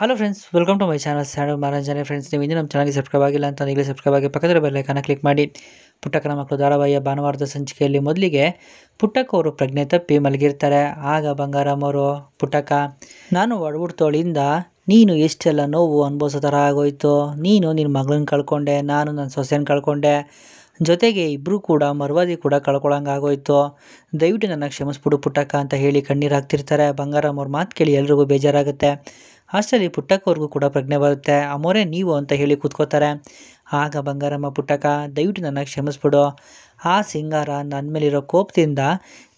Hello friends, welcome to my channel sandal ಮನೋರಂಜನೆ. Friends, ನೀವು ಇನ್ನೂ ನಮ್ಮ ಚಾನಲ್ಗೆ ಸಬ್ಸ್ಕ್ರೈಬ್ ಆಗಿಲ್ಲ ಅಂತ ಈಗಲೇ ಸಬ್ಸ್ಕ್ರೈಬ್ ಆಗಿ ಪಕ್ಕದ ಬೆಲ್ ಐಕಾನ್ ಕ್ಲಿಕ್ ಮಾಡಿ. ಪುಟ್ಟಕ್ಕನ ಮಕ್ಕಳು ಧಾರಾವಾಹಿಯ ಭಾನುವಾರದ ಸಂಚಿಕೆಯಲ್ಲಿ ಮೊದಲಿಗೆ ಪುಟ್ಟಕ್ಕ ಅವರು ಪ್ರಜ್ಞೆ ತಪ್ಪಿ ಮಲಗಿರ್ತಾರೆ. ಆಗ ಬಂಗಾರಮ್ಮ ಅವರು, ಪುಟ್ಟಕ್ಕ, ನಾನು ಒಡಹುಡ್ತೋಳಿಂದ ನೀನು ಎಷ್ಟೆಲ್ಲ ನೋವು ಅನುಭವಿಸೋ ಥರ ಆಗೋಯ್ತು. ನೀನು ನಿನ್ನ ಮಗಳನ್ನ ಕಳ್ಕೊಂಡೆ, ನಾನು ನನ್ನ ಸೊಸೆನ ಕಳ್ಕೊಂಡೆ, ಜೊತೆಗೆ ಇಬ್ಬರು ಕೂಡ ಮರ್ವಾದಿ ಕೂಡ ಕಳ್ಕೊಳಂಗೆ ಆಗೋಯ್ತು. ದಯವಿಟ್ಟು ನನ್ನ ಕ್ಷಮಿಸ್ಬಿಡು ಪುಟ್ಟಕ್ಕ ಅಂತ ಹೇಳಿ ಕಣ್ಣೀರು ಹಾಕ್ತಿರ್ತಾರೆ. ಬಂಗಾರಮ್ಮ ಅವ್ರ ಮಾತು ಕೇಳಿ ಎಲ್ರಿಗೂ ಬೇಜಾರಾಗುತ್ತೆ. ಅಷ್ಟರಲ್ಲಿ ಪುಟ್ಟಕ್ಕವ್ರಿಗೂ ಕೂಡ ಪ್ರಜ್ಞೆ ಬರುತ್ತೆ. ಅಮ್ಮೋರೇ ನೀವು ಅಂತ ಹೇಳಿ ಕೂತ್ಕೋತಾರೆ. ಆಗ ಬಂಗಾರಮ್ಮ, ಪುಟ್ಟಕ್ಕ ದಯವಿಟ್ಟು ನನ್ನ ಕ್ಷಮಿಸ್ಬಿಡು. ಆ ಸಿಂಗಾರ ನನ್ನ ಮೇಲಿರೋ ಕೋಪದಿಂದ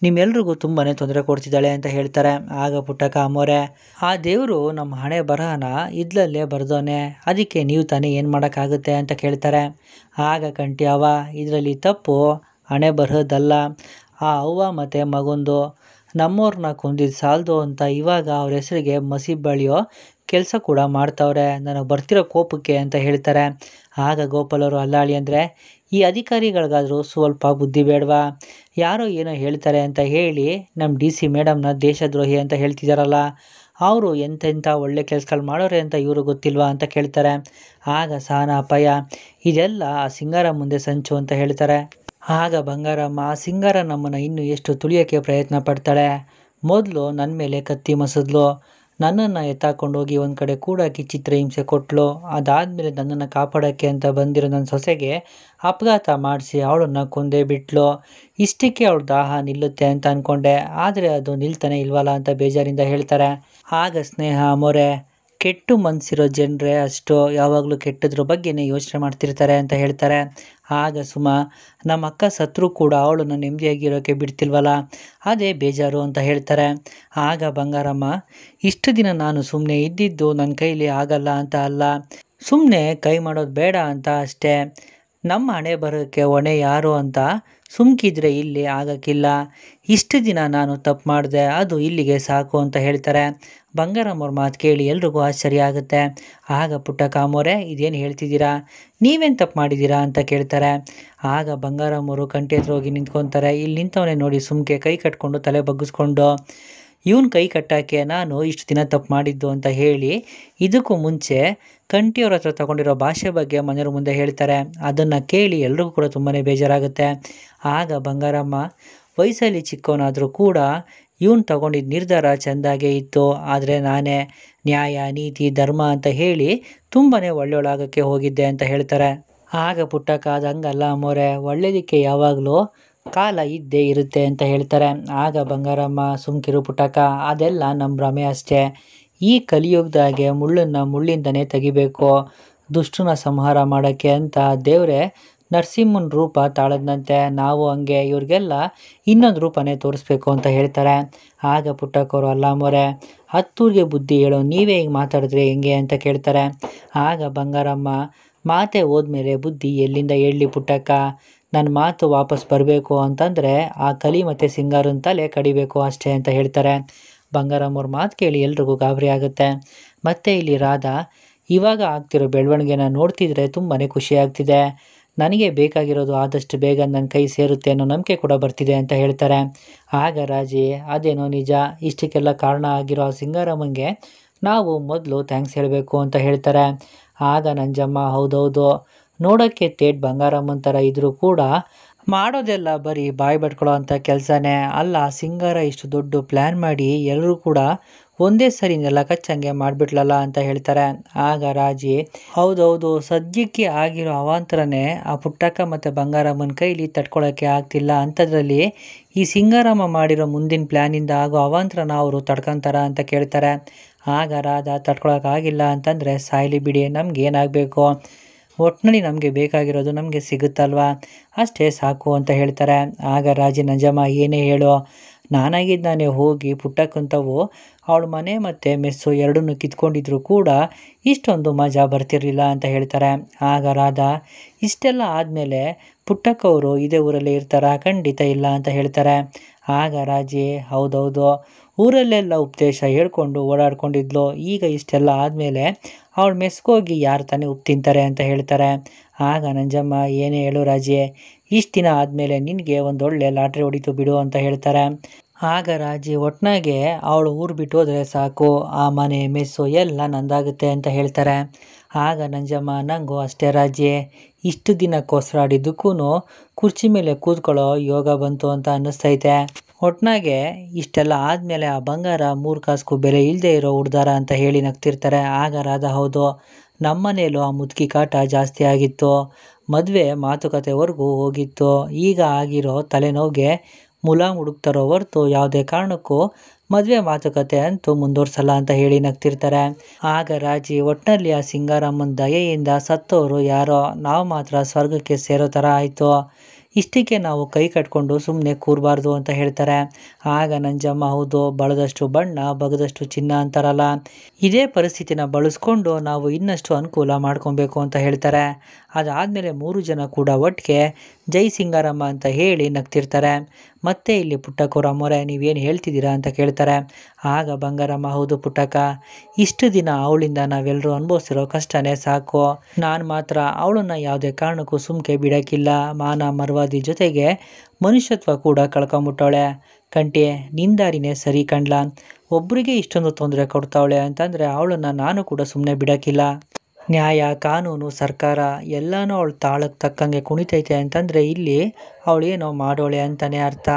ನಿಮ್ಮೆಲ್ರಿಗೂ ತುಂಬಾ ತೊಂದರೆ ಕೊಡ್ತಿದ್ದಾಳೆ ಅಂತ ಹೇಳ್ತಾರೆ. ಆಗ ಪುಟ್ಟಕ್ಕ, ಅಮ್ಮೋರೇ, ಆ ದೇವರು ನಮ್ಮ ಹಣೆ ಬರಹನ ಇದ್ಲಲ್ಲೇ ಬರ್ದೋನೆ, ಅದಕ್ಕೆ ನೀವು ತಾನೇ ಏನು ಮಾಡೋಕ್ಕಾಗುತ್ತೆ ಅಂತ ಕೇಳ್ತಾರೆ. ಆಗ ಕಂಟಿ, ಅವ್ವ, ಇದರಲ್ಲಿ ತಪ್ಪು ಹಣೆ ಬರಹದಲ್ಲ, ಆ ಅವ್ವ ಮತ್ತು ಮಗಂದು. ನಮ್ಮವ್ರನ್ನ ಕೊಂದಿದ್ದು ಸಾಲದು ಅಂತ ಇವಾಗ ಅವ್ರ ಹೆಸರಿಗೆ ಮಸಿ ಬಳಿಯೋ ಕೆಲಸ ಕೂಡ ಮಾಡ್ತಾವ್ರೆ, ನನಗೆ ಬರ್ತಿರೋ ಕೋಪಕ್ಕೆ ಅಂತ ಹೇಳ್ತಾರೆ. ಆಗ ಗೋಪಾಲ್ ಅವರು, ಅಲ್ಲಾಳಿ ಅಂದರೆ ಈ ಅಧಿಕಾರಿಗಳಿಗಾದರೂ ಸ್ವಲ್ಪ ಬುದ್ಧಿ ಬೇಡವಾ? ಯಾರೋ ಏನೋ ಹೇಳ್ತಾರೆ ಅಂತ ಹೇಳಿ ನಮ್ಮ DC ಮೇಡಮ್ನ ದೇಶದ್ರೋಹಿ ಅಂತ ಹೇಳ್ತಿದ್ದಾರಲ್ಲ, ಅವರು ಎಂತೆಂಥ ಒಳ್ಳೆ ಕೆಲಸಗಳು ಮಾಡೋರೆ ಅಂತ ಇವರು ಗೊತ್ತಿಲ್ವಾ ಅಂತ ಕೇಳ್ತಾರೆ. ಆಗ ಸಹನಾ, ಅಪ್ಪಯ್ಯ, ಇದೆಲ್ಲ ಆ ಸಿಂಗಾರ ಮುಂದೆ ಸಂಚು ಅಂತ ಹೇಳ್ತಾರೆ. ಆಗ ಬಂಗಾರಮ್ಮ, ಆ ಸಿಂಗಾರ ನಮ್ಮನ್ನು ಇನ್ನೂ ಎಷ್ಟು ತುಳಿಯೋಕ್ಕೆ ಪ್ರಯತ್ನ ಪಡ್ತಾಳೆ. ಮೊದಲು ನನ್ನ ಮೇಲೆ ಕತ್ತಿ ಮಸದ್ಲು, ನನ್ನನ್ನು ಎತ್ತಾಕೊಂಡೋಗಿ ಒಂದು ಕಡೆ ಕೂಡಾಕಿ ಚಿತ್ರಹಿಂಸೆ ಕೊಟ್ಟಳು. ಅದಾದಮೇಲೆ ನನ್ನನ್ನು ಕಾಪಾಡೋಕ್ಕೆ ಅಂತ ಬಂದಿರೋ ನನ್ನ ಸೊಸೆಗೆ ಅಪಘಾತ ಮಾಡಿಸಿ ಅವಳನ್ನು ಕೊಂದೇ ಬಿಟ್ಲು. ಇಷ್ಟಕ್ಕೆ ಅವಳ ದಾಹ ನಿಲ್ಲುತ್ತೆ ಅಂತ ಅಂದ್ಕೊಂಡೆ, ಆದರೆ ಅದು ನಿಲ್ತಾನೆ ಇಲ್ವಲ್ಲ ಅಂತ ಬೇಜಾರಿಂದ ಹೇಳ್ತಾರೆ. ಆಗ ಸ್ನೇಹ, ಅಮ್ಮೋರೆ, ಕೆಟ್ಟು ಮನಸ್ಸಿರೋ ಜನರೇ ಅಷ್ಟು ಯಾವಾಗಲೂ ಕೆಟ್ಟದ್ರ ಬಗ್ಗೆನೇ ಯೋಚನೆ ಮಾಡ್ತಿರ್ತಾರೆ ಅಂತ ಹೇಳ್ತಾರೆ. ಆಗ ಸುಮಾ, ನಮ್ಮ ಅಕ್ಕ ಸತ್ರು ಕೂಡ ಅವಳನ್ನು ನೆಮ್ಮದಿಯಾಗಿರೋಕ್ಕೆ ಬಿಡ್ತಿಲ್ವಲ್ಲ, ಅದೇ ಬೇಜಾರು ಅಂತ ಹೇಳ್ತಾರೆ. ಆಗ ಬಂಗಾರಮ್ಮ, ಇಷ್ಟು ದಿನ ನಾನು ಸುಮ್ಮನೆ ಇದ್ದಿದ್ದು ನನ್ನ ಕೈಲಿ ಆಗಲ್ಲ ಅಂತ ಅಲ್ಲ, ಸುಮ್ಮನೆ ಕೈ ಮಾಡೋದು ಬೇಡ ಅಂತ ಅಷ್ಟೇ. ನಮ್ಮ ಹಣೆ ಬರೋಕ್ಕೆ ಹೊಣೆ ಯಾರು ಅಂತ ಸುಮ್ಕಿದ್ರೆ ಇಲ್ಲಿ ಆಗೋಕ್ಕಿಲ್ಲ. ಇಷ್ಟು ದಿನ ನಾನು ತಪ್ಪು ಮಾಡಿದೆ, ಅದು ಇಲ್ಲಿಗೆ ಸಾಕು ಅಂತ ಹೇಳ್ತಾರೆ. ಬಂಗಾರಮ್ಮವ್ರ ಮಾತು ಕೇಳಿ ಎಲ್ರಿಗೂ ಆಶ್ಚರ್ಯ ಆಗುತ್ತೆ. ಆಗ ಪುಟ್ಟಕ್ಕ, ಅಮ್ಮೋರೇ, ಇದೇನು ಹೇಳ್ತಿದ್ದೀರಾ, ನೀವೇನು ತಪ್ಪು ಮಾಡಿದ್ದೀರಾ ಅಂತ ಕೇಳ್ತಾರೆ. ಆಗ ಬಂಗಾರಮ್ಮವರು ಕಂಟಿ ಹತ್ರ ಹೋಗಿ ನಿಂತ್ಕೊತಾರೆ. ಇಲ್ಲಿ ನಿಂತವನೇ ನೋಡಿ ಸುಮ್ಕೆ ಕೈ ಕಟ್ಕೊಂಡು ತಲೆ ಬಗ್ಗಿಸ್ಕೊಂಡು, ಇವನು ಕೈ ಕಟ್ಟೋಕ್ಕೆ ನಾನು ಇಷ್ಟು ದಿನ ತಪ್ಪು ಮಾಡಿದ್ದು ಅಂತ ಹೇಳಿ ಇದಕ್ಕೂ ಮುಂಚೆ ಕಂಟಿಯವ್ರ ಹತ್ರ ತಗೊಂಡಿರೋ ಭಾಷೆ ಬಗ್ಗೆ ಮನೆಯವ್ರ ಮುಂದೆ ಹೇಳ್ತಾರೆ. ಅದನ್ನು ಕೇಳಿ ಎಲ್ರಿಗೂ ಕೂಡ ತುಂಬಾ ಬೇಜಾರಾಗುತ್ತೆ. ಆಗ ಬಂಗಾರಮ್ಮ, ವಯಸ್ಸಲ್ಲಿ ಚಿಕ್ಕವನಾದರೂ ಕೂಡ ಇವನು ತಗೊಂಡಿದ್ದ ನಿರ್ಧಾರ ಚೆಂದಾಗೇ ಇತ್ತು, ಆದರೆ ನಾನೇ ನ್ಯಾಯ ನೀತಿ ಧರ್ಮ ಅಂತ ಹೇಳಿ ತುಂಬಾ ಒಳ್ಳೆಯೊಳಾಗೋಕ್ಕೆ ಹೋಗಿದ್ದೆ ಅಂತ ಹೇಳ್ತಾರೆ. ಆಗ ಪುಟ್ಟಕ್ಕ, ಅದು ಹಂಗಲ್ಲ ಅಮ್ಮೋರೆ, ಒಳ್ಳೆಯದಕ್ಕೆ ಯಾವಾಗಲೂ ಕಾಲ ಇದ್ದೇ ಇರುತ್ತೆ ಅಂತ ಹೇಳ್ತಾರೆ. ಆಗ ಬಂಗಾರಮ್ಮ, ಸುಮ್ಕಿರು ಪುಟ್ಟಕ್ಕ, ಅದೆಲ್ಲ ನಮ್ಮ ಭ್ರಮೆ ಅಷ್ಟೇ. ಈ ಕಲಿಯುಗದಾಗೆ ಮುಳ್ಳನ್ನು ಮುಳ್ಳಿಂದನೇ ತೆಗಿಬೇಕು. ದುಷ್ಟನ ಸಂಹಾರ ಮಾಡೋಕ್ಕೆ ಅಂತ ದೇವರೇ ನರಸಿಂಹನ ರೂಪ ತಾಳದ್ನಂತೆ, ನಾವು ಹಂಗೆ ಇವ್ರಿಗೆಲ್ಲ ಇನ್ನೊಂದು ರೂಪನೇ ತೋರಿಸ್ಬೇಕು ಅಂತ ಹೇಳ್ತಾರೆ. ಆಗ ಪುಟ್ಟಕ್ಕವರು, ಅಲ್ಲ ಅಮ್ಮೋರೆ, ಹತ್ತೂರಿಗೆ ಬುದ್ಧಿ ಹೇಳೋ ನೀವೇ ಹಿಂಗೆ ಮಾತಾಡಿದ್ರೆ ಹೆಂಗೆ ಅಂತ ಕೇಳ್ತಾರೆ. ಆಗ ಬಂಗಾರಮ್ಮ, ಮಾತೆ ಹೋದ್ಮೇಲೆ ಬುದ್ಧಿ ಎಲ್ಲಿಂದ ಹೇಳಲಿ ಪುಟ್ಟಕ್ಕ, ನನ್ನ ಮಾತು ವಾಪಸ್ ಬರಬೇಕು ಅಂತಂದರೆ ಆ ಕಲಿ ಮತ್ತು ಸಿಂಗಾರನ ತಲೆ ಕಡಿಬೇಕು ಅಷ್ಟೇ ಅಂತ ಹೇಳ್ತಾರೆ. ಬಂಗಾರಮ್ಮವ್ರ ಮಾತು ಕೇಳಿ ಎಲ್ರಿಗೂ ಗಾಬರಿ ಆಗುತ್ತೆ. ಮತ್ತು ಇಲ್ಲಿ ರಾಧಾ, ಇವಾಗ ಆಗ್ತಿರೋ ಬೆಳವಣಿಗೆನ ನೋಡ್ತಿದ್ರೆ ತುಂಬಾ ಖುಷಿ ಆಗ್ತಿದೆ, ನನಗೆ ಬೇಕಾಗಿರೋದು ಆದಷ್ಟು ಬೇಗ ನನ್ನ ಕೈ ಸೇರುತ್ತೆ ಅನ್ನೋ ನಂಬಿಕೆ ಕೂಡ ಬರ್ತಿದೆ ಅಂತ ಹೇಳ್ತಾರೆ. ಆಗ ರಾಜಿ, ಅದೇನೋ ನಿಜ, ಇಷ್ಟಕ್ಕೆಲ್ಲ ಕಾರಣ ಆಗಿರೋ ಆ ಸಿಂಗಾರಮ್ಮಂಗೆ ನಾವು ಮೊದಲು ಥ್ಯಾಂಕ್ಸ್ ಹೇಳಬೇಕು ಅಂತ ಹೇಳ್ತಾರೆ. ಆಗ ನಂಜಮ್ಮ, ಹೌದೌದು, ನೋಡೋಕ್ಕೆ ತೇಟ್ ಬಂಗಾರಮ್ಮನ ಥರ ಇದ್ದರೂ ಕೂಡ ಮಾಡೋದೆಲ್ಲ ಬರೀ ಬಾಯಿ ಬಡ್ಕೊಳ್ಳೋ ಅಂಥ ಕೆಲಸನೇ ಅಲ್ಲ. ಸಿಂಗಾರ ಇಷ್ಟು ದೊಡ್ಡ ಪ್ಲ್ಯಾನ್ ಮಾಡಿ ಎಲ್ಲರೂ ಕೂಡ ಒಂದೇ ಸರಿ ನೆಲ ಕಚ್ಚಂಗೆ ಮಾಡಿಬಿಟ್ಲಲ್ಲ ಅಂತ ಹೇಳ್ತಾರೆ. ಆಗ ರಾಜಿ, ಹೌದೌದು, ಸದ್ಯಕ್ಕೆ ಆಗಿರೋ ಅವಾಂತರನೇ ಆ ಪುಟ್ಟಕ್ಕ ಮತ್ತು ಬಂಗಾರಮ್ಮನ ಕೈಲಿ ತಡ್ಕೊಳ್ಳೋಕ್ಕೆ ಆಗ್ತಿಲ್ಲ, ಅಂಥದ್ರಲ್ಲಿ ಈ ಸಿಂಗಾರಮ್ಮ ಮಾಡಿರೋ ಮುಂದಿನ ಪ್ಲ್ಯಾನಿಂದ ಆಗೋ ಅವಾಂತರನ ಅವರು ತಡ್ಕೊತಾರ ಅಂತ ಕೇಳ್ತಾರೆ. ಆಗ ರಾಧಾ, ತಡ್ಕೊಳಕ್ಕಾಗಿಲ್ಲ ಅಂತಂದರೆ ಸಾಯಲಿ ಬಿಡಿ, ನಮಗೇನಾಗಬೇಕು, ಒಟ್ಟಿನಲ್ಲಿ ನಮಗೆ ಬೇಕಾಗಿರೋದು ನಮಗೆ ಸಿಗುತ್ತಲ್ವಾ, ಅಷ್ಟೇ ಸಾಕು ಅಂತ ಹೇಳ್ತಾರೆ. ಆಗ ರಾಜಿ, ನಂಜಮ್ಮ, ಏನೇ ಹೇಳು, ನಾನಾಗಿದ್ದು ನಾನೇ ಹೋಗಿ ಪುಟ್ಟಕ್ಕಂತವು ಅವಳ ಮನೆ ಮತ್ತು ಮೆಸ್ಸು ಎರಡನ್ನೂ ಕಿತ್ಕೊಂಡಿದ್ರು ಕೂಡ ಇಷ್ಟೊಂದು ಮಜಾ ಬರ್ತಿರಲಿಲ್ಲ ಅಂತ ಹೇಳ್ತಾರೆ. ಆಗ ರಾಧಾ, ಇಷ್ಟೆಲ್ಲ ಆದಮೇಲೆ ಪುಟ್ಟಕ್ಕವರು ಇದೇ ಊರಲ್ಲೇ ಇರ್ತಾರಾ? ಖಂಡಿತ ಇಲ್ಲ ಅಂತ ಹೇಳ್ತಾರೆ. ಆಗ ರಾಜಿ, ಹೌದೌದು, ಊರಲ್ಲೆಲ್ಲ ಉಪದೇಶ ಹೇಳ್ಕೊಂಡು ಓಡಾಡ್ಕೊಂಡಿದ್ಲು, ಈಗ ಇಷ್ಟೆಲ್ಲ ಆದಮೇಲೆ ಅವಳ ಮೆಸ್ಗೋಗಿ ಯಾರು ತಾನೇ ಉಪ್ಪು ತಿಂತಾರೆ ಅಂತ ಹೇಳ್ತಾರೆ. ಆಗ ನಂಜಮ್ಮ, ಏನೇ ಹೇಳು ರಾಜಿ, ಇಷ್ಟು ದಿನ ಆದಮೇಲೆ ನಿನಗೆ ಒಂದೊಳ್ಳೆ ಲಾಟ್ರಿ ಹೊಡಿತು ಬಿಡು ಅಂತ ಹೇಳ್ತಾರೆ. ಆಗ ರಾಜಿ ಒಟ್ನಾಗೆ ಅವಳು ಊರು ಬಿಟ್ಟು ಹೋದರೆ ಸಾಕು, ಆ ಮನೆ ಮೆಸ್ಸು ಎಲ್ಲ ನಂದಾಗುತ್ತೆ ಅಂತ ಹೇಳ್ತಾರೆ. ಆಗ ನಂಜಮ್ಮ ನಂಗೂ ಅಷ್ಟೇ ರಾಜಿ, ಇಷ್ಟು ದಿನ ಕೊಸ್ರಾಡಿದ್ದಕ್ಕೂ ಕುರ್ಚಿ ಮೇಲೆ ಕೂತ್ಕೊಳ್ಳೋ ಯೋಗ ಬಂತು ಅಂತ ಅನ್ನಿಸ್ತೈತೆ. ಒಟ್ನಾಗೆ ಇಷ್ಟೆಲ್ಲ ಆದಮೇಲೆ ಆ ಬಂಗಾರ 3 ಕಾಸ್ಗೂ ಬೆಲೆ ಇಲ್ಲದೆ ಇರೋ ಉಡ್ದಾರ ಅಂತ ಹೇಳಿ ನಗ್ತಿರ್ತಾರೆ. ಆಗ ರಾಧ, ಹೌದು, ನಮ್ಮನೇಲೂ ಆ ಮುದುಕಿ ಕಾಟ ಜಾಸ್ತಿ ಆಗಿತ್ತು, ಮದುವೆ ಮಾತುಕತೆವರೆಗೂ ಹೋಗಿತ್ತು, ಈಗ ಆಗಿರೋ ತಲೆನೋವಿಗೆ ಮುಲಾಮ್ ಹುಡುಕ್ತಾರೋ ಹೊರ್ತು ಯಾವುದೇ ಕಾರಣಕ್ಕೂ ಮದುವೆ ಮಾತುಕತೆ ಅಂತೂ ಮುಂದುವರ್ಸಲ್ಲ ಅಂತ ಹೇಳಿ ನಗ್ತಿರ್ತಾರೆ. ಆಗ ರಾಜಿ, ಒಟ್ಟಿನಲ್ಲಿ ಆ ಸಿಂಗಾರಮ್ಮನ ದಯೆಯಿಂದ ಸತ್ತೋರು ಯಾರೋ, ನಾವು ಮಾತ್ರ ಸ್ವರ್ಗಕ್ಕೆ ಸೇರೋ ಥರ ಆಯಿತು, ಇಷ್ಟಕ್ಕೆ ನಾವು ಕೈ ಕಟ್ಕೊಂಡು ಸುಮ್ಮನೆ ಕೂರಬಾರ್ದು ಅಂತ ಹೇಳ್ತಾರೆ. ಆಗ ನಂಜಮ್ಮ, ಹೌದು, ಬಳದಷ್ಟು ಬಣ್ಣ ಬಗದಷ್ಟು ಚಿನ್ನ ಅಂತಾರಲ್ಲ, ಇದೇ ಪರಿಸ್ಥಿತಿನ ಬಳಸ್ಕೊಂಡು ನಾವು ಇನ್ನಷ್ಟು ಅನುಕೂಲ ಮಾಡ್ಕೊಬೇಕು ಅಂತ ಹೇಳ್ತಾರೆ. ಅದಾದಮೇಲೆ 3 ಜನ ಕೂಡ ಒಟ್ಟಿಗೆ ಜೈ ಸಿಂಗಾರಮ್ಮ ಅಂತ ಹೇಳಿ ನಗ್ತಿರ್ತಾರೆ. ಮತ್ತೆ ಇಲ್ಲಿ ಪುಟ್ಟಕ್ಕವ್ರ ಅಮ್ಮೋರೆ, ನೀವೇನು ಹೇಳ್ತಿದ್ದೀರಾ ಅಂತ ಕೇಳ್ತಾರೆ. ಆಗ ಬಂಗಾರಮ್ಮ, ಹೌದು ಪುಟ್ಟಕ್ಕ, ಇಷ್ಟು ದಿನ ಅವಳಿಂದ ನಾವೆಲ್ಲರೂ ಅನುಭವಿಸಿರೋ ಕಷ್ಟನೇ ಸಾಕು, ನಾನು ಮಾತ್ರ ಅವಳನ್ನು ಯಾವುದೇ ಕಾರಣಕ್ಕೂ ಸುಮ್ಕೆ ಬಿಡೋಕ್ಕಿಲ್ಲ, ಮಾನ ಮರ್ವಾದಿ ಜೊತೆಗೆ ಮನುಷ್ಯತ್ವ ಕೂಡ ಕಳ್ಕೊಂಬಿಟ್ಟವಳೆ ಕಂಟಿ, ನಿಂದಾರಿನೇ ಸರಿ ಕಣ್ಲ, ಒಬ್ಬರಿಗೆ ಇಷ್ಟೊಂದು ತೊಂದರೆ ಕೊಡ್ತಾವಳೆ ಅಂತಂದರೆ ಅವಳನ್ನು ನಾನು ಕೂಡ ಸುಮ್ಮನೆ ಬಿಡೋಕ್ಕಿಲ್ಲ. ನ್ಯಾಯ, ಕಾನೂನು, ಸರ್ಕಾರ ಎಲ್ಲನೂ ಅವಳು ತಾಳಕ್ಕೆ ತಕ್ಕಂಗೆ ಕುಣಿತೈತೆ ಅಂತಂದರೆ ಇಲ್ಲಿ ಅವಳೇನೋ ಮಾಡೋಳೆ ಅಂತಲೇ ಅರ್ಥ.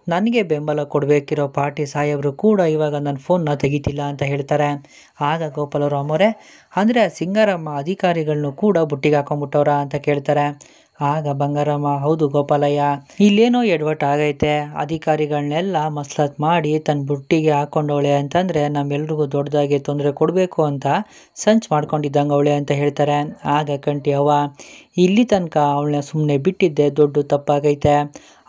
ನನಗೆ ಬೆಂಬಲ ಕೊಡಬೇಕಿರೋ ಪಾರ್ಟಿ ಸಾಹೇಬರು ಕೂಡ ಇವಾಗ ನನ್ನ ಫೋನ್ನ ತೆಗಿತಿಲ್ಲ ಅಂತ ಹೇಳ್ತಾರೆ. ಆಗ ಗೋಪಾಲವ್ರ ಅಮ್ಮೋರೆ, ಅಂದರೆ ಸಿಂಗಾರಮ್ಮ ಅಧಿಕಾರಿಗಳನ್ನೂ ಕೂಡ ಬುಟ್ಟಿಗೆ ಹಾಕೊಂಡ್ಬಿಟ್ಟವ್ರ ಅಂತ ಕೇಳ್ತಾರೆ. ಆಗ ಬಂಗಾರಮ್ಮ, ಹೌದು ಗೋಪಾಲಯ್ಯ, ಇಲ್ಲೇನೋ ಎಡವಟ್ಟು ಆಗೈತೆ, ಅಧಿಕಾರಿಗಳನ್ನೆಲ್ಲ ಮಸ್ಲತ್ ಮಾಡಿ ತನ್ನ ಬುಟ್ಟಿಗೆ ಹಾಕ್ಕೊಂಡವಳೆ ಅಂತಂದರೆ ನಮ್ಮೆಲ್ರಿಗೂ ದೊಡ್ಡದಾಗಿ ತೊಂದರೆ ಕೊಡಬೇಕು ಅಂತ ಸಂಚು ಮಾಡ್ಕೊಂಡಿದ್ದಂಗೆ ಅವಳೆ ಅಂತ ಹೇಳ್ತಾರೆ. ಆಗ ಕಂಟಿ, ಅವ್ವ, ಇಲ್ಲಿ ತನಕ ಅವಳನ್ನ ಸುಮ್ಮನೆ ಬಿಟ್ಟಿದ್ದೆ ದೊಡ್ಡ ತಪ್ಪಾಗೈತೆ,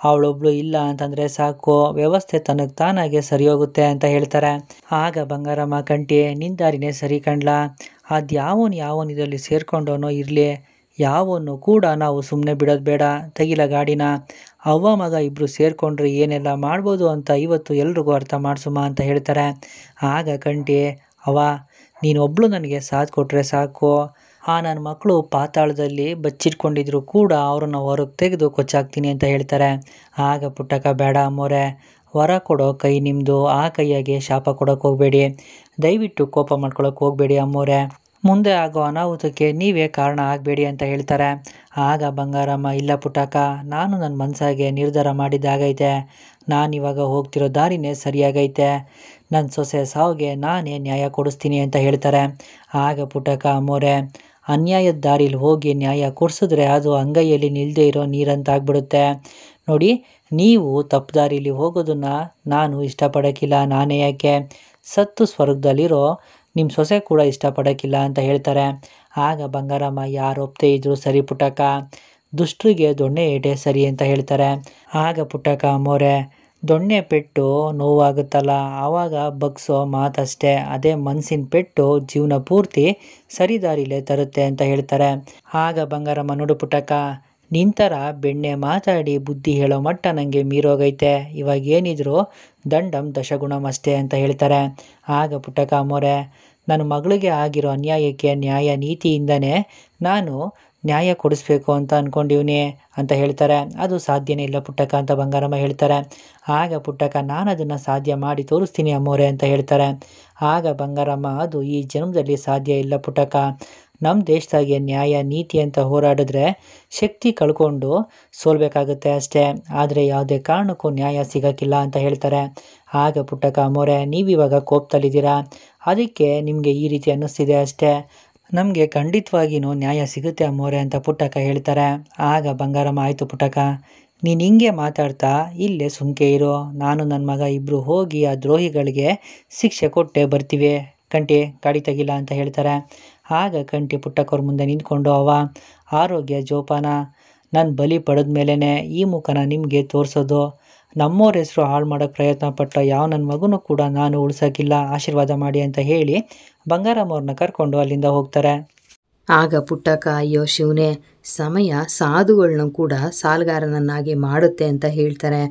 ಅವಳೊಬ್ಳು ಇಲ್ಲ ಅಂತಂದರೆ ಸಾಕು, ವ್ಯವಸ್ಥೆ ತನಗೆ ತಾನಾಗೆ ಸರಿ ಹೋಗುತ್ತೆ ಅಂತ ಹೇಳ್ತಾರೆ. ಆಗ ಬಂಗಾರಮ್ಮ, ಕಂಟಿ, ನಿಂದಾರಿನೇ ಸರಿ ಕಣ್ಲ, ಅದು ಯಾವನು ಇದರಲ್ಲಿ ಸೇರ್ಕೊಂಡವನೋ ಇರಲಿ, ಯಾವನ್ನು ಕೂಡ ನಾವು ಸುಮ್ಮನೆ ಬಿಡೋದು ಬೇಡ, ತೆಗಿಲ ಗಾಡಿನ, ಅವ್ವ ಮಗ ಇಬ್ಬರು ಸೇರಿಕೊಂಡ್ರೆ ಏನೆಲ್ಲ ಮಾಡ್ಬೋದು ಅಂತ ಇವತ್ತು ಎಲ್ರಿಗೂ ಅರ್ಥ ಮಾಡಿಸುಮ ಅಂತ ಹೇಳ್ತಾರೆ. ಆಗ ಕಂಟಿ, ಅವ್ವ, ನೀನೊಬ್ಬಳು ನನಗೆ ಸಾಥ್ ಕೊಟ್ಟರೆ ಸಾಕು, ಆ ನನ್ನ ಮಕ್ಕಳು ಪಾತಾಳದಲ್ಲಿ ಬಚ್ಚಿಟ್ಕೊಂಡಿದ್ರು ಕೂಡ ಅವ್ರನ್ನ ಹೊರಗೆ ತೆಗೆದು ಕೊಚ್ಚಾಕ್ತೀನಿ ಅಂತ ಹೇಳ್ತಾರೆ. ಆಗ ಪುಟ್ಟಕ್ಕ, ಬೇಡ ಅಮ್ಮೋರೆ, ವರ ಕೊಡೋ ಕೈ ನಿಮ್ಮದು, ಆ ಕೈಯಾಗೆ ಶಾಪ ಕೊಡೋಕೆ ಹೋಗಬೇಡಿ, ದಯವಿಟ್ಟು ಕೋಪ ಮಾಡ್ಕೊಳಕ್ಕೆ ಹೋಗಬೇಡಿ ಅಮ್ಮೋರೆ, ಮುಂದೆ ಆಗೋ ಅನಾಹುತಕ್ಕೆ ನೀವೇ ಕಾರಣ ಆಗಬೇಡಿ ಅಂತ ಹೇಳ್ತಾರೆ. ಆಗ ಬಂಗಾರಮ್ಮ, ಇಲ್ಲ ಪುಟ್ಟಕ್ಕ, ನಾನು ನನ್ನ ಮನಸ್ಸಾಗೆ ನಿರ್ಧಾರ ಮಾಡಿದ್ದಾಗೈತೆ, ನಾನಿವಾಗ ಹೋಗ್ತಿರೋ ದಾರಿನೇ ಸರಿಯಾಗೈತೆ, ನನ್ನ ಸೊಸೆ ಸಾವಿಗೆ ನಾನೇ ನ್ಯಾಯ ಕೊಡಿಸ್ತೀನಿ ಅಂತ ಹೇಳ್ತಾರೆ. ಆಗ ಪುಟ್ಟಕ್ಕ, ಅಮ್ಮೋರೆ, ಅನ್ಯಾಯದ ದಾರಿಲಿ ಹೋಗಿ ನ್ಯಾಯ ಕೊಡಿಸಿದ್ರೆ ಅದು ಅಂಗೈಯಲ್ಲಿ ನಿಲ್ಲದೆ ಇರೋ ನೀರಂತ ಆಗ್ಬಿಡುತ್ತೆ ನೋಡಿ, ನೀವು ತಪ್ಪು ದಾರಿಲಿ ಹೋಗೋದನ್ನು ನಾನು ಇಷ್ಟಪಡೋಕ್ಕಿಲ್ಲ, ನಾನೇ ಯಾಕೆ, ಸತ್ತು ಸ್ವರ್ಗದಲ್ಲಿರೋ ನಿಮ್ಮ ಸೊಸೆ ಕೂಡ ಇಷ್ಟಪಡೋಕ್ಕಿಲ್ಲ ಅಂತ ಹೇಳ್ತಾರೆ. ಆಗ ಬಂಗಾರಮ್ಮ, ಯಾರು ಒಪ್ತೇ ಇದ್ರು ಸರಿ ಪುಟ್ಟಕ್ಕ, ದುಷ್ಟರಿಗೆ ದೊಣ್ಣೆ ಏಟೆ ಸರಿ ಅಂತ ಹೇಳ್ತಾರೆ. ಆಗ ಪುಟ್ಟಕ್ಕ, ಅಮ್ಮೋರೆ, ದೊಣ್ಣೆ ಪೆಟ್ಟು ನೋವಾಗುತ್ತಲ್ಲ, ಆವಾಗ ಬಗ್ಸೋ ಮಾತಷ್ಟೇ, ಅದೇ ಮನಸ್ಸಿನ ಪೆಟ್ಟು ಜೀವನ ಪೂರ್ತಿ ಸರಿದಾರಿಲೇ ತರುತ್ತೆ ಅಂತ ಹೇಳ್ತಾರೆ. ಆಗ ಬಂಗಾರಮ್ಮ, ನೋಡು ಪುಟ್ಟಕ್ಕ, ನಿಂತರ ಬೆಣ್ಣೆ ಮಾತಾಡಿ ಬುದ್ಧಿ ಹೇಳೋ ಮಟ್ಟ ನನಗೆ ಮೀರೋಗೈತೆ, ಇವಾಗ ಏನಿದ್ರು ದಂಡಂ ದಶಗುಣಂ ಅಷ್ಟೇ ಅಂತ ಹೇಳ್ತಾರೆ. ಆಗ ಪುಟ್ಟಕ್ಕ, ಅಮ್ಮೋರೆ, ನನ್ನ ಮಗಳಿಗೆ ಆಗಿರೋ ಅನ್ಯಾಯಕ್ಕೆ ನ್ಯಾಯ ನೀತಿಯಿಂದನೇ ನಾನು ನ್ಯಾಯ ಕೊಡಿಸ್ಬೇಕು ಅಂತ ಅಂದ್ಕೊಂಡಿವ್ನಿ ಅಂತ ಹೇಳ್ತಾರೆ. ಅದು ಸಾಧ್ಯನೇ ಇಲ್ಲ ಪುಟ್ಟಕ್ಕ ಅಂತ ಬಂಗಾರಮ್ಮ ಹೇಳ್ತಾರೆ. ಆಗ ಪುಟ್ಟಕ್ಕ, ನಾನು ಅದನ್ನು ಸಾಧ್ಯ ಮಾಡಿ ತೋರಿಸ್ತೀನಿ ಅಮ್ಮೋರೆ ಅಂತ ಹೇಳ್ತಾರೆ. ಆಗ ಬಂಗಾರಮ್ಮ, ಅದು ಈ ಜನ್ಮದಲ್ಲಿ ಸಾಧ್ಯ ಇಲ್ಲ ಪುಟ್ಟಕ್ಕ, ನಮ್ಮ ದೇಶದಾಗೆ ನ್ಯಾಯ ನೀತಿ ಅಂತ ಹೋರಾಡಿದ್ರೆ ಶಕ್ತಿ ಕಳ್ಕೊಂಡು ಸೋಲ್ಬೇಕಾಗುತ್ತೆ ಅಷ್ಟೇ, ಆದರೆ ಯಾವುದೇ ಕಾರಣಕ್ಕೂ ನ್ಯಾಯ ಸಿಗೋಕ್ಕಿಲ್ಲ ಅಂತ ಹೇಳ್ತಾರೆ. ಆಗ ಪುಟ್ಟಕ್ಕ, ಅಮ್ಮೋರೆ, ನೀವಿವಾಗ ಕೋಪದಲ್ಲಿದ್ದೀರಾ, ಅದಕ್ಕೆ ನಿಮಗೆ ಈ ರೀತಿ ಅನ್ನಿಸ್ತಿದೆ ಅಷ್ಟೇ, ನಮಗೆ ಖಂಡಿತವಾಗಿಯೂ ನ್ಯಾಯ ಸಿಗುತ್ತೆ ಅಮ್ಮೋರೆ ಅಂತ ಪುಟ್ಟಕ್ಕ ಹೇಳ್ತಾರೆ. ಆಗ ಬಂಗಾರಮ್ಮ, ಆಯಿತು ಪುಟ್ಟಕ್ಕ, ನೀನು ಹಿಂಗೆ ಮಾತಾಡ್ತಾ ಇಲ್ಲೇ ಸುಮ್ಕೆ ಇರು, ನಾನು ನನ್ನ ಮಗ ಇಬ್ಬರು ಹೋಗಿ ಆ ದ್ರೋಹಿಗಳಿಗೆ ಶಿಕ್ಷೆ ಕೊಟ್ಟೆ ಬರ್ತೀವಿ, ಕಂಟಿ ಗಾಡಿ ತೆಗಿಲ್ಲ ಅಂತ ಹೇಳ್ತಾರೆ. ಆಗ ಕಂಟಿ ಪುಟ್ಟಕ್ಕವ್ರ ಮುಂದೆ ನಿಂತ್ಕೊಂಡು, ಅವ್ವ, ಆರೋಗ್ಯ ಜೋಪಾನ, ನಾನು ಬಲಿ ಪಡೆದ ಮೇಲೇ ಈ ಮುಖನ ನಿಮಗೆ ತೋರಿಸೋದು, ನಮ್ಮವ್ರ ಹೆಸರು ಹಾಳು ಮಾಡೋಕ್ಕೆ ಪ್ರಯತ್ನ ಪಟ್ಟ ಯಾವ ನನ್ನ ಮಗನೂ ಕೂಡ ನಾನು ಉಳ್ಸೋಕ್ಕಿಲ್ಲ, ಆಶೀರ್ವಾದ ಮಾಡಿ ಅಂತ ಹೇಳಿ ಬಂಗಾರಮ್ಮವ್ರನ್ನ ಕರ್ಕೊಂಡು ಅಲ್ಲಿಂದ ಹೋಗ್ತಾರೆ. ಆಗ ಪುಟ್ಟಕ್ಕ, ಅಯ್ಯೋ ಶಿವನೇ, ಸಮಯ ಸಾಧುಗಳನ್ನೂ ಕೂಡ ಸಾಲಗಾರನನ್ನಾಗಿ ಮಾಡುತ್ತೆ ಅಂತ ಹೇಳ್ತಾರೆ,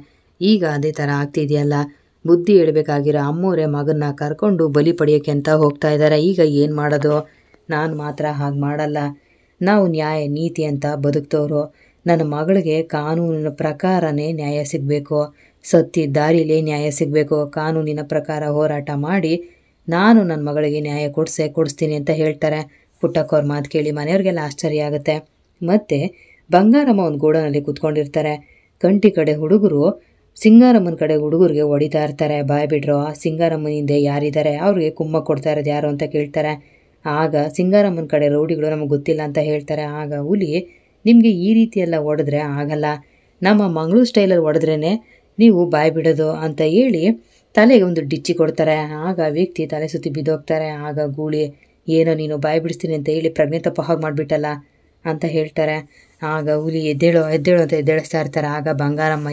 ಈಗ ಅದೇ ಥರ ಆಗ್ತಿದೆಯಲ್ಲ, ಬುದ್ಧಿ ಹೇಳ್ಬೇಕಾಗಿರೋ ಅಮ್ಮೋರೆ ಮಗನ್ನ ಕರ್ಕೊಂಡು ಬಲಿ ಪಡೆಯೋಕ್ಕೆ ಅಂತ ಹೋಗ್ತಾ ಇದ್ದಾರೆ, ಈಗ ಏನು ಮಾಡೋದು, ನಾನು ಮಾತ್ರ ಹಾಗೆ ಮಾಡಲ್ಲ, ನಾವು ನ್ಯಾಯ ನೀತಿ ಅಂತ ಬದುಕ್ತವ್ರು, ನನ್ನ ಮಗಳಿಗೆ ಕಾನೂನಿನ ಪ್ರಕಾರನೇ ನ್ಯಾಯ ಸಿಗಬೇಕು, ಸತ್ಯ ದಾರಿಲೇ ನ್ಯಾಯ ಸಿಗಬೇಕು, ಕಾನೂನಿನ ಪ್ರಕಾರ ಹೋರಾಟ ಮಾಡಿ ನಾನು ನನ್ನ ಮಗಳಿಗೆ ನ್ಯಾಯ ಕೊಡಿಸ್ತೀನಿ ಅಂತ ಹೇಳ್ತಾರೆ. ಪುಟ್ಟಕ್ಕ ಅವ್ರ ಮಾತು ಕೇಳಿ ಮನೆಯವ್ರಿಗೆಲ್ಲ ಆಶ್ಚರ್ಯ ಆಗುತ್ತೆ. ಮತ್ತು ಬಂಗಾರಮ್ಮ ಒಂದು ಗೋಡನಲ್ಲಿ ಕೂತ್ಕೊಂಡಿರ್ತಾರೆ. ಕಂಟಿ ಕಡೆ ಹುಡುಗರು ಸಿಂಗಾರಮ್ಮನ ಕಡೆ ಹುಡುಗರಿಗೆ ಹೊಡಿತಾ ಇರ್ತಾರೆ. ಬಾಯ್ ಬಿಡ್ರೋ, ಸಿಂಗಾರಮ್ಮನ ಹಿಂದೆ ಯಾರಿದ್ದಾರೆ, ಅವ್ರಿಗೆ ಕುಮ್ಮ ಕೊಡ್ತಾ ಇರೋದು ಯಾರು ಅಂತ ಕೇಳ್ತಾರೆ. ಆಗ ಸಿಂಗಾರಮ್ಮನ ಕಡೆ ರೌಡಿಗಳು ನಮಗೆ ಗೊತ್ತಿಲ್ಲ ಅಂತ ಹೇಳ್ತಾರೆ. ಆಗ ಹುಲಿ, ನಿಮಗೆ ಈ ರೀತಿ ಎಲ್ಲ ಹೊಡೆದ್ರೆ ಆಗಲ್ಲ, ನಮ್ಮ ಮಂಗಳೂರು ಸ್ಟೈಲಲ್ಲಿ ಹೊಡೆದ್ರೇ ನೀವು ಬಾಯ್ ಬಿಡೋದು ಅಂತ ಹೇಳಿ ತಲೆಗೆ ಒಂದು ಡಿಚ್ಚಿ ಕೊಡ್ತಾರೆ. ಆಗ ವ್ಯಕ್ತಿ ತಲೆ ಸುತ್ತಿ ಬಿದ್ದೋಗ್ತಾರೆ. ಆಗ ಗೂಳಿ, ಏನೋ ನೀನು ಬಾಯ್ ಬಿಡಿಸ್ತೀನಿ ಅಂತ ಹೇಳಿ ಪ್ರಜ್ಞೆ ತಪ್ಪ ಹಾಗೆ ಮಾಡಿಬಿಟ್ಟಲ್ಲ ಅಂತ ಹೇಳ್ತಾರೆ. ಆಗ ಹುಲಿ ಎದ್ದೇಳೋ ಅಂತ ಎದ್ದೇಳಿಸ್ತಾ ಇರ್ತಾರೆ. ಆಗ ಬಂಗಾರಮ್ಮ,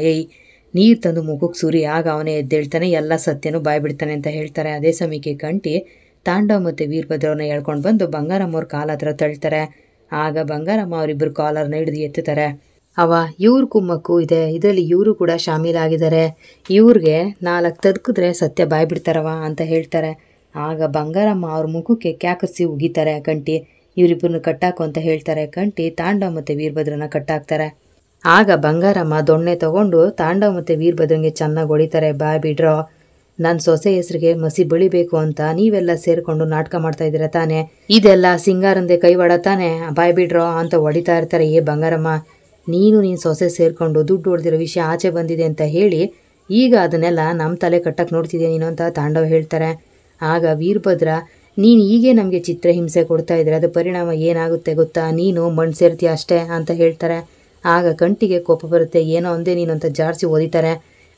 ನೀರು ತಂದು ಮುಖಕ್ಕೆ ಸುರಿ, ಆಗ ಅವನೇ ಎದ್ದೇಳ್ತಾನೆ, ಎಲ್ಲ ಸತ್ಯನೂ ಬಾಯ್ ಬಿಡ್ತಾನೆ ಅಂತ ಹೇಳ್ತಾರೆ. ಅದೇ ಸಮಯಕ್ಕೆ ಕಂಟಿ ತಾಂಡವ್ ಮತ್ತು ವೀರಭದ್ರವ್ರನ್ನ ಹೇಳ್ಕೊಂಡು ಬಂದು ಬಂಗಾರಮ್ಮ ಅವ್ರ ಕಾಲ ಹತ್ರ ತಳ್ತಾರೆ. ಆಗ ಬಂಗಾರಮ್ಮ ಅವರಿಬ್ಬರು ಕಾಲರ್ನ ಹಿಡಿದು ಎತ್ತುತ್ತಾರೆ. ಇವ್ರ ಕುಮ್ಮಕ್ಕೂ ಇದೆ, ಇದರಲ್ಲಿ ಇವರು ಕೂಡ ಶಾಮೀಲಾಗಿದ್ದಾರೆ, ಇವ್ರಿಗೆ 4 ತದ್ಕಿದ್ರೆ ಸತ್ಯ ಬಾಯ್ ಬಿಡ್ತಾರವ ಅಂತ ಹೇಳ್ತಾರೆ. ಆಗ ಬಂಗಾರಮ್ಮ ಅವ್ರ ಮುಖಕ್ಕೆ ಕ್ಯಾಕರಿಸಿ ಉಗಿತಾರೆ ಕಂಟಿ, ಇವರಿಬ್ಬರನ್ನ ಕಟ್ಟಾಕು ಅಂತ ಹೇಳ್ತಾರೆ. ಕಂಟಿ ತಾಂಡವ್ ಮತ್ತು ವೀರಭದ್ರನ ಕಟ್ಟಾಕ್ತಾರೆ. ಆಗ ಬಂಗಾರಮ್ಮ ದೊಣ್ಣೆ ತಗೊಂಡು ತಾಂಡವ್ ಮತ್ತು ವೀರಭದ್ರಂಗೆ ಚೆನ್ನಾಗಿ ಹೊಡಿತಾರೆ. ಬಾಯ್ ಬಿಡ್ರೋ, ನನ್ನ ಸೊಸೆ ಹೆಸರಿಗೆ ಮಸಿ ಬೆಳಿಬೇಕು ಅಂತ ನೀವೆಲ್ಲ ಸೇರಿಕೊಂಡು ನಾಟಕ ಮಾಡ್ತಾ ಇದ್ದೀರ ತಾನೆ, ಇದೆಲ್ಲ ಸಿಂಗಾರಂದೆ ಕೈವಾಡ ತಾನೆ, ಬಾಯ್ ಬಿಡ್ರೋ ಅಂತ ಹೊಡಿತಾ ಇರ್ತಾರೆ. ಬಂಗಾರಮ್ಮ, ನೀನು ಸೊಸೆ ಸೇರಿಕೊಂಡು ದುಡ್ಡು ಹೊಡೆದಿರೋ ವಿಷಯ ಆಚೆ ಬಂದಿದೆ ಅಂತ ಹೇಳಿ ಈಗ ಅದನ್ನೆಲ್ಲ ನಮ್ಮ ತಲೆ ಕಟ್ಟಕ್ಕೆ ನೋಡ್ತಿದ್ಯಾ ನೀನು ಅಂತ ತಾಂಡವ್ ಹೇಳ್ತಾರೆ. ಆಗ ವೀರಭದ್ರ, ನೀನು ಹೀಗೆ ನಮಗೆ ಚಿತ್ರಹಿಂಸೆ ಕೊಡ್ತಾ ಇದ್ರೆ ಅದು ಪರಿಣಾಮ ಏನಾಗುತ್ತೆ ಗೊತ್ತಾ, ನೀನು ಮಣ್ಣು ಸೇರ್ತೀಯ ಅಷ್ಟೇ ಅಂತ ಹೇಳ್ತಾರೆ. ಆಗ ಕಂಟಿಗೆ ಕೋಪ ಬರುತ್ತೆ, ಏನೋ ಒಂದೇ ನೀನು ಅಂತ ಜಾರಿಸಿ ಹೊಡಿತಾರೆ.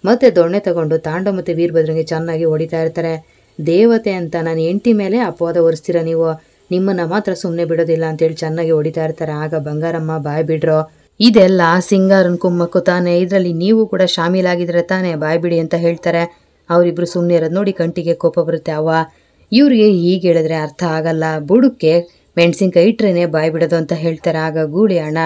ಮತ್ತು ದೊಣ್ಣೆ ತಗೊಂಡು ತಾಂಡವ್ ಮತ್ತು ವೀರಭದ್ರಂಗೆ ಚೆನ್ನಾಗಿ ಹೊಡಿತಾ ಇರ್ತಾರೆ. ದೇವತೆ ಅಂತ ನಾನು ಹೆಂಡತಿ ಮೇಲೆ ಅಪವಾದ ಹೊರಿಸ್ತೀರ ನೀವು, ನಿಮ್ಮನ್ನು ಮಾತ್ರ ಸುಮ್ಮನೆ ಬಿಡೋದಿಲ್ಲ ಅಂತೇಳಿ ಚೆನ್ನಾಗಿ ಹೊಡಿತಾ ಇರ್ತಾರೆ. ಆಗ ಬಂಗಾರಮ್ಮ, ಬಾಯ್ ಬಿಡ್ರೋ, ಇದೆಲ್ಲ ಸಿಂಗಾರನ್ ಕುಮ್ಮಕ್ಕು ತಾನೆ, ಇದರಲ್ಲಿ ನೀವು ಕೂಡ ಶಾಮೀಲಾಗಿದ್ರೆ ತಾನೆ, ಬಾಯ್ ಬಿಡಿ ಅಂತ ಹೇಳ್ತಾರೆ. ಅವರಿಬ್ಬರು ಸುಮ್ಮನೆ ಇರೋದು ನೋಡಿ ಕಂಟಿಗೆ ಕೋಪ ಬರುತ್ತೆ. ಇವ್ರಿಗೆ ಹೀಗೆ ಹೇಳಿದ್ರೆ ಅರ್ಥ ಆಗಲ್ಲ, ಬುಡಕ್ಕೆ ಮೆಣಸಿನ್ಕಾಯಿ ಇಟ್ರೇನೆ ಬಾಯ್ ಬಿಡೋದು ಅಂತ ಹೇಳ್ತಾರೆ. ಆಗ ಗೂಳಿ, ಅಣ್ಣ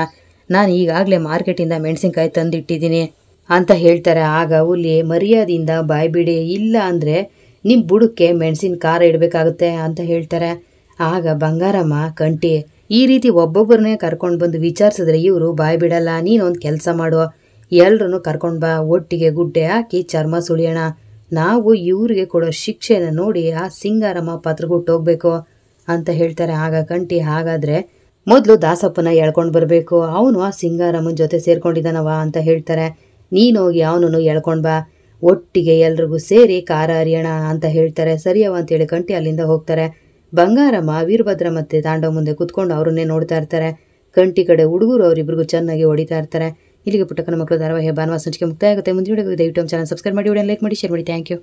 ನಾನು ಈಗಾಗಲೇ ಮಾರ್ಕೆಟಿಂದ ಮೆಣಸಿನ್ಕಾಯಿ ತಂದಿಟ್ಟಿದ್ದೀನಿ ಅಂತ ಹೇಳ್ತಾರೆ. ಆಗ ಹುಲಿ, ಮರ್ಯಾದೆಯಿಂದ ಬಾಯ್ ಬಿಡಿ, ಇಲ್ಲ ಅಂದರೆ ನಿಮ್ಮ ಬುಡಕ್ಕೆ ಮೆಣಸಿನ ಖಾರ ಇಡಬೇಕಾಗುತ್ತೆ ಅಂತ ಹೇಳ್ತಾರೆ. ಆಗ ಬಂಗಾರಮ್ಮ, ಕಂಟಿ ಈ ರೀತಿ ಒಬ್ಬೊಬ್ಬರನ್ನೇ ಕರ್ಕೊಂಡು ಬಂದು ವಿಚಾರಿಸಿದ್ರೆ ಇವರು ಬಾಯ್ ಬಿಡಲ್ಲ, ನೀನೊಂದು ಕೆಲಸ ಮಾಡು, ಎಲ್ರನ್ನೂ ಕರ್ಕೊಂಡು ಬಾ, ಒಟ್ಟಿಗೆ ಗುಡ್ಡೆ ಹಾಕಿ ಚರ್ಮ ಸುಳಿಯೋಣ, ನಾವು ಇವ್ರಿಗೆ ಕೊಡೋ ಶಿಕ್ಷೆನ ನೋಡಿ ಆ ಸಿಂಗಾರಮ್ಮ ಪತ್ರಗುಟ್ಟೋಗ್ಬೇಕು ಅಂತ ಹೇಳ್ತಾರೆ. ಆಗ ಕಂಟಿ, ಹಾಗಾದರೆ ಮೊದಲು ದಾಸಪ್ಪನ ಎಳ್ಕೊಂಡು ಬರಬೇಕು, ಅವನು ಆ ಸಿಂಗಾರಮ್ಮನ ಜೊತೆ ಸೇರ್ಕೊಂಡಿದ್ದಾನವ ಅಂತ ಹೇಳ್ತಾರೆ. ನೀನೋಗಿ ಅವನನ್ನು ಎಳ್ಕೊಂಡು ಬಾ, ಒಟ್ಟಿಗೆ ಎಲ್ರಿಗೂ ಸೇರಿ ಖಾರ ಹರಿಯೋಣ ಅಂತ ಹೇಳ್ತಾರೆ. ಸರಿಯವ ಅಂತೇಳಿ ಕಂಟಿ ಅಲ್ಲಿಂದ ಹೋಗ್ತಾರೆ. ಬಂಗಾರಮ್ಮ ವೀರಭದ್ರ ಮತ್ತು ತಾಂಡವ್ ಮುಂದೆ ಕುತ್ಕೊಂಡು ಅವ್ರನ್ನೇ ನೋಡ್ತಾ ಇರ್ತಾರೆ. ಕಂಟಿ ಕಡೆ ಹುಡುಗರು ಅವರಿಬ್ಬರಿಗೂ ಚೆನ್ನಾಗಿ ಹೊಡಿತಾ ಇರ್ತಾರೆ. ಇಲ್ಲಿಗೆ ಪುಟ್ಟಕ್ಕನ ಮಕ್ಕಳು ಧಾರಾವಾಹಿ ಭಾನುವಾರ ಸಂಚಿಕೆ ಮುಕ್ತಾಯ ಆಗುತ್ತೆ. ಮುಂದಿನ ವಿಡಿಯೋ ದಯವಿಟ್ಟು ಚಾನಲ್ ಸಬ್ಸ್ಕ್ರೈಬ್ ಮಾಡಿ, ವಿಡಿಯೋ ಲೈಕ್ ಮಾಡಿ, ಶೇರ್ ಮಾಡಿ. Thank you.